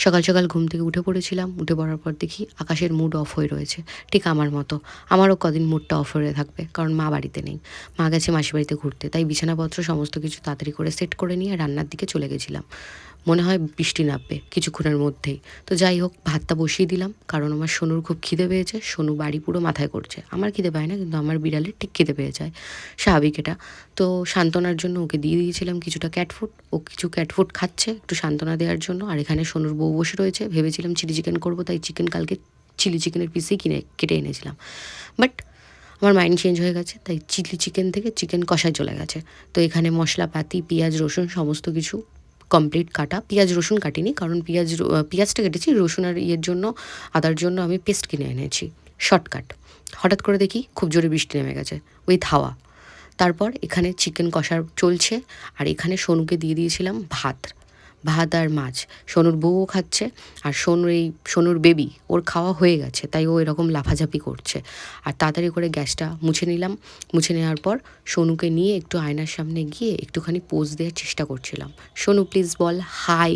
সকাল সকাল ঘুম থেকে উঠে পড়েছিলাম। উঠে পড়ার পর দেখি আকাশের মুড অফ হয়ে রয়েছে। ঠিক আমার মতো। আমারও কদিন মুডটা অফ হয়ে থাকবে। কারণ মা বাড়িতে নেই। মা গেছে মাসির বাড়িতে ঘুরতে। তাই বিছানাপত্র সমস্ত কিছু তাড়াতাড়ি করে সেট করে নিয়ে রান্নার দিকে চলে গেছিলাম। মনে হয় বৃষ্টি নামবে কিছুক্ষণের মধ্যেই। তো যাই হোক ভাতটা বসিয়ে দিলাম। কারণ আমার সোনুর খুব খিদে পেয়েছে। সোনু বাড়ি পুরো মাথায় করছে। আমার খিদে পায় না, কিন্তু আমার বিড়ালের ঠিক খিদে পেয়ে যায়। স্বাভাবিক এটা। তো সান্ত্বনার জন্য ওকে দিয়ে দিয়েছিলাম কিছুটা ক্যাট ফুড। ও কিছু ক্যাট ফুড খাচ্ছে একটু সান্ত্বনা দেওয়ার জন্য। আর এখানে সোনুর বউ বসে রয়েছে। ভেবেছিলাম চিলি চিকেন করব, তাই চিকেন কালকে চিলি চিকেনের পিসেই কেটে এনেছিলাম। বাট আমার মাইন্ড চেঞ্জ হয়ে গেছে, তাই চিলি চিকেন থেকে চিকেন কষায় চলে গেছে। তো এখানে মশলাপাতি, পেঁয়াজ, রসুন সমস্ত কিছু কমপ্লিট কাটা। পেঁয়াজ রসুন কাটিনি, কারণ পেঁয়াজটা কেটেছি, রসুন আর ইয়ের জন্য, আদার জন্য আমি পেস্ট কিনে এনেছি শর্টকাট। হঠাৎ করে দেখি খুব জোরে বৃষ্টি নেমে গেছে, উইথ হাওয়া। তারপর এখানে চিকেন কষা চলছে। আর এখানে সোনুকে দিয়ে দিয়েছিলাম ভাত। ভাত আর মাছ। সোনুর বউও খাচ্ছে। আর সোনুর বেবি, ওর খাওয়া হয়ে গেছে, তাই ও এরকম লাফাঝাপি করছে। আর তাড়াতাড়ি করে গ্যাসটা মুছে নিলাম। মুছে নেওয়ার পর সোনুকে নিয়ে একটু আয়নার সামনে গিয়ে একটুখানি পোজ দেওয়ার চেষ্টা করছিলাম। সোনু প্লিজ বল হাই।